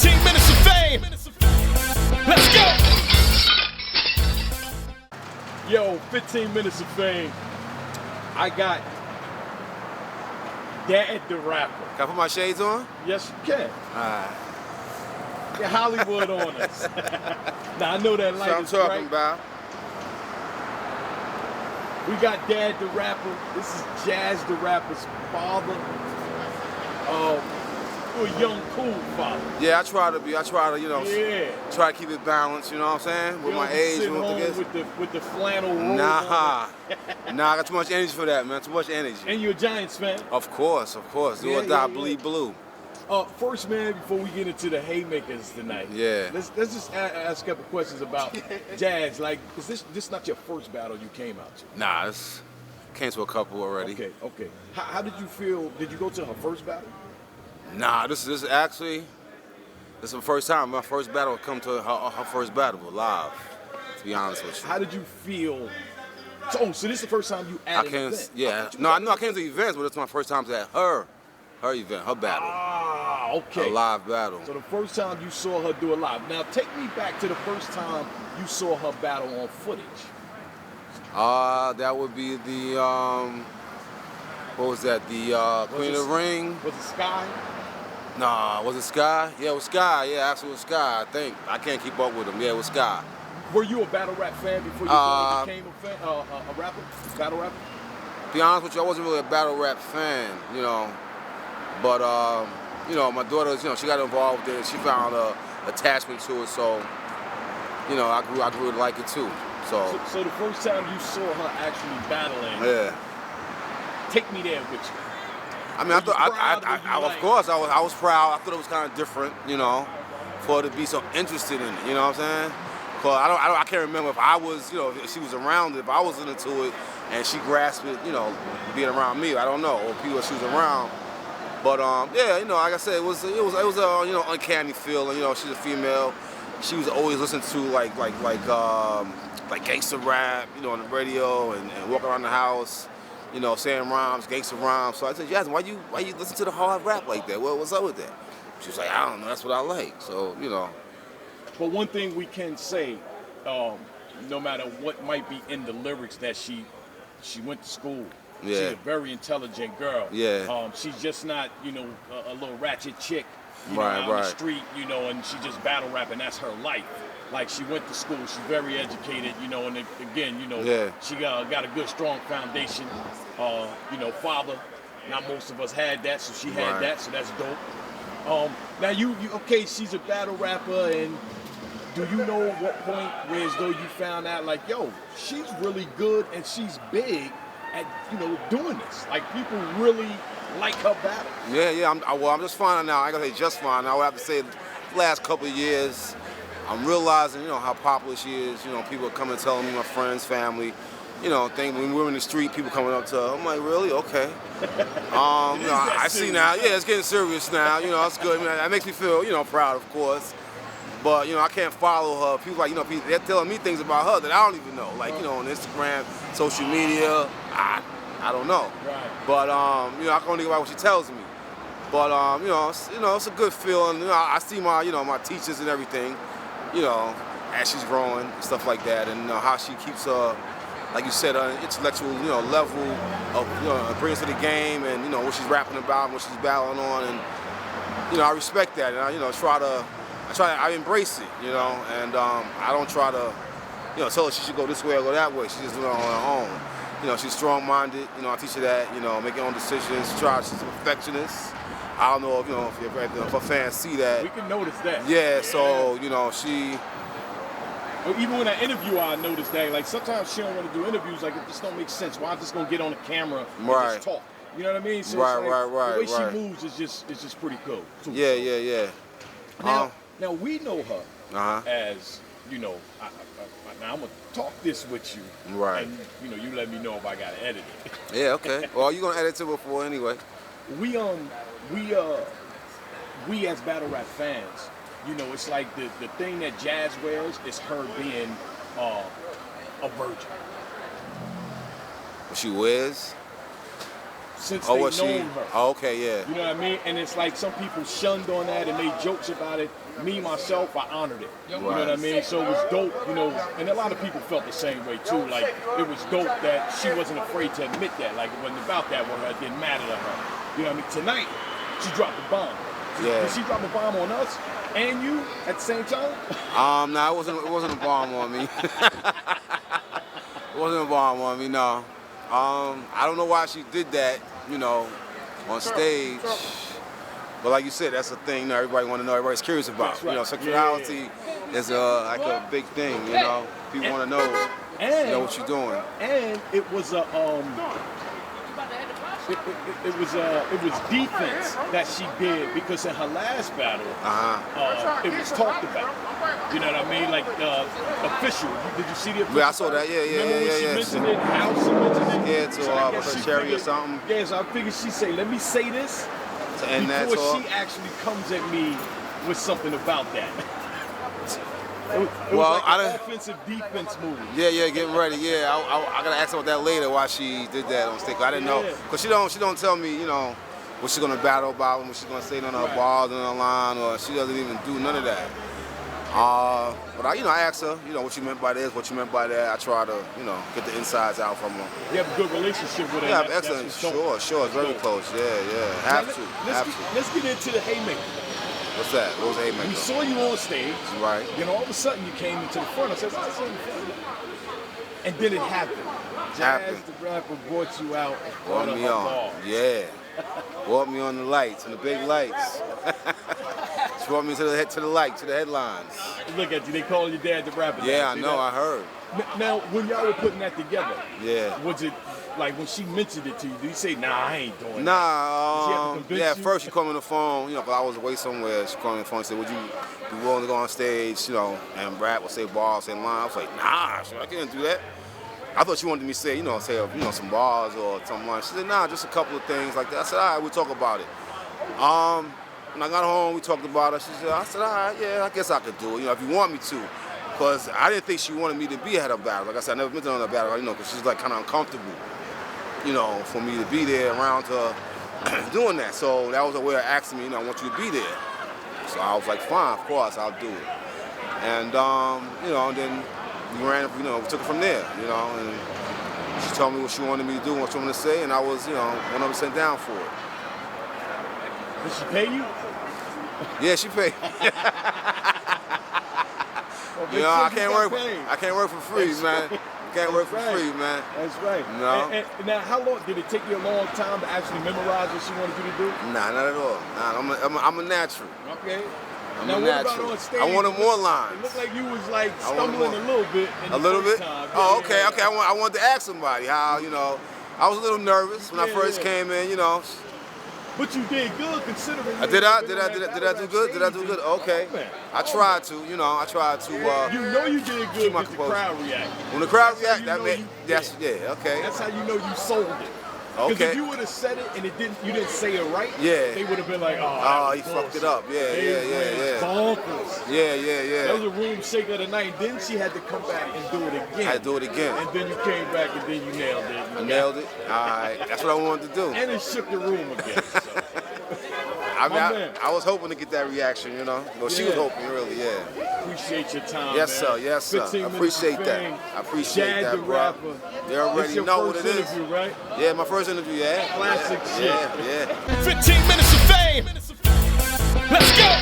15 minutes of fame. Let's go. Yo, 15 minutes of fame. I got Dad the Rapper. Can I put my shades on? Yes, you can. Alright. Get Hollywood on us. Now, I know that light That's is what I'm talking bright. about. We got Dad the Rapper. This is Jazz the Rapper's father. You're a young, cool father. Yeah, I try to, you know, Yeah. try to keep it balanced, you know what I'm saying? With You my don't be age sitting and with the home kids. with the flannel robe Nah. on. Nah, I got too much energy for that, man. Too much energy. And you're a Giants fan. Of course. Do Yeah, or die, yeah, yeah. bleed blue. First, man, before we get into the haymakers tonight, Yeah. let's just ask a couple questions about Jazz. Like, is this not your first battle you came out to? Nah, this came to a couple already. Okay. How did you feel? Did you go to her first battle? Nah, this is the first time. My first battle come to her first battle live, to be honest with you. How did you feel? So this is the first time you I at an can't, event? yeah. No, I came to events, but it's my first time at her event, her battle. Ah, okay. A live battle. So the first time you saw her do it live. Now take me back to the first time you saw her battle on footage. That would be the, what was that? The Queen of the Ring? Was it Sky? Nah, was it Sky? Yeah, it was Sky. Yeah, actually it was Sky, I think. I can't keep up with him. Yeah, it was Sky. Were you a battle rap fan before you became a rapper? Battle rapper? To be honest with you, I wasn't really a battle rap fan, you know. But, you know, my daughter, you know, she got involved with it. She found a attachment to it, so, you know, I grew to like it too. So the first time you saw her actually battling, yeah. take me there with you. I mean, of course, I was proud. I thought it was kind of different, you know, for her to be so interested in it. You know what I'm saying? Cause I can't remember if I was, you know, if she was around it, if I was into it, and she grasped it, you know, being around me. I don't know, or people she was around. But yeah, you know, like I said, it was a you know, uncanny feeling. You know, she's a female. She was always listening to like gangster rap, you know, on the radio and walking around the house, you know, saying rhymes, gangster rhymes. So I said, Jasmine, why you listen to the hard rap like that? What's up with that? She was like, I don't know, that's what I like. So, you know. But one thing we can say, no matter what might be in the lyrics, that she went to school. Yeah. She's a very intelligent girl. Yeah. She's just not, you know, a little ratchet chick, you know, Right, out on the right. street, you know, and she just battle rapping. That's her life. Like, she went to school. She's very educated, you know, and again, you know, Yeah. she got a good, strong foundation. You know, father. Not most of us had that, so she had Right. that, so that's dope. Now you okay? She's a battle rapper, and do you know at what point where as though you found out like, yo, she's really good and she's big at, you know, doing this? Like, people really like her battle. Yeah. I'm just finding out. I gotta say just finding out. I would have to say the last couple of years, I'm realizing, you know, how popular she is. You know, people are coming and telling me, my friends, family, you know, when we're in the street, people coming up to her. I'm like, really? Okay. You know, I see now. Yeah, it's getting serious now. You know, it's good. I mean, that makes me feel, you know, proud, of course. But, you know, I can't follow her. People like, you know, they're telling me things about her that I don't even know. Like, you know, on Instagram, social media, I don't know. Right. But, you know, I can only go by what she tells me. But, you know, it's a good feeling. You know, I see my, you know, my teachers and everything, you know, as she's growing and stuff like that, and, you know, how she keeps her, like you said, intellectual, you know, level of, you know, brings to the game, and, you know, what she's rapping about and what she's battling on, and, you know, I respect that, and I, you know, I embrace it, you know, and I don't try to, you know, tell her she should go this way or go that way. She's just doing it on her own. You know, she's strong-minded. You know, I teach her that. You know, make her own decisions. She's a perfectionist. I don't know if, you know, if her fans see that. We can notice that. Yeah. So, you know, she. Or even when I interview her, I noticed that. Like, sometimes she don't want to do interviews. Like, it just don't make sense. Why I'm just gonna get on the camera and Right. just talk? You know what I mean? So Right, it's like, right, the way right. she moves is just pretty cool. Too. Yeah. Now we know her Uh-huh. as, you know, now I'm gonna talk this with you, Right. and you know, you let me know if I gotta edit it. Yeah. Okay. Well, you're gonna edit it before anyway. We as battle rap fans, you know, it's like the thing that Jazz wears is her being a virgin. What she wears. since Oh, they was known she? her. Oh, okay, yeah. You know what I mean? And it's like some people shunned on that and made jokes about it. Me, myself, I honored it. You know what I mean? So it was dope, you know, and a lot of people felt the same way too. Like, it was dope that she wasn't afraid to admit that. Like, it wasn't about that with her. It didn't matter to her. You know what I mean? Tonight, she dropped a bomb. Yeah. Did she drop a bomb on us and you at the same time? No, it wasn't a bomb on me. It wasn't a bomb on me, no. I don't know why she did that, you know, on stage. But like you said, that's a thing, you know, everybody want to know, everybody's curious about. That's right. You know, sexuality is like a big thing, you know. People want to know, you know what you're doing. And it was a it was defense that she did, because in her last battle, it was talked about. You know what I mean? Like official. Did you see the official? Yeah, I saw that. Yeah. Remember when she mentioned it? How she mentioned it? Yeah, to her cherry or something. Yeah, so I figured she'd say, "Let me say this," to end that before talk. she actually comes at me with something about that. It Well, was like an offensive defense move. Yeah, getting ready. Yeah, I gotta ask about that later. Why she did that on stage? I didn't know, cause she don't tell me, you know, what she's gonna battle about, what she's gonna say on her bars on her line, or she doesn't even do none of that. But I asked her, you know, what you meant by this, what you meant by that. I try to, you know, get the insides out from her. You have a good relationship with her. Yeah, excellent. Sure, it's very close. Yeah. Let's get into the haymaker. What's that? What was the haymaker? We saw you on stage. Right. Then all of a sudden you came into the front. I said, "What's in the front?" And then it happened. Jazz the rapper brought you out. Brought me on. Yeah. Brought me on the lights, on the big lights. She brought me to the headlines. Look at you. They call you Dad the rapper. Yeah, I See know. that? I heard. Now, when y'all were putting that together, yeah, was it like when she mentioned it to you? Did you say, "Nah, I ain't doing that"? Nah. Yeah. At you? first, she called me on the phone. You know, 'cause I was away somewhere. She called me on the phone and said, "Would you be willing to go on stage, you know, and rap or say bars, say lines?" I was like, "Nah, I can't do that." I thought she wanted me to say, some bars or something like that. She said, "Nah, just a couple of things like that." I said, "All right, we'll talk about it." When I got home, we talked about it. I said, "All right, yeah, I guess I could do it, you know, if you want me to." Because I didn't think she wanted me to be at her battle. Like I said, I never been to her battle, you know, because she's like kind of uncomfortable, you know, for me to be there around her doing that. So that was a way of asking me, you know, "I want you to be there." So I was like, "Fine, of course, I'll do it." And, and then we took it from there, you know, and she told me what she wanted me to do, what she wanted to say, and I was, 100% down for it. Did she pay you? Yeah, she paid. I can't work for free, man. Can't work for free, man. That's right. No. And now, how long did it take you? A long time to actually memorize what she wanted you to do? Nah, not at all. Nah, I'm a natural. Okay. I'm now, a what natural. about on stage? I wanted more lines. It looked like you was like stumbling a little bit. A little bit? Time. Oh, okay. I wanted to ask somebody how, I was a little nervous when I first came in, But you did good considering. Did I do good? Did I do good? Okay. I tried to, I tried to. You did good when the crowd reacted. When the crowd reacted, okay. That's how you know you sold it. Because if you would have said it and you didn't say it right, they would have been like, "Oh, you fucked it up." Yeah. Bonkers. Yeah. That was a room shaker of the night. Then she had to come back and do it again. I had to do it again. And then you came back and then you nailed it. I nailed it. All right. That's what I wanted to do. And it shook the room again. So. I was hoping to get that reaction, Well, she was hoping, really, Appreciate your time, Yes, man. sir. Yes, sir. I appreciate that. I appreciate that, bro. Rapper. They already know what it is. Interview, right? Yeah, my first interview, Classic shit. Yeah. 15 minutes of fame. Let's go.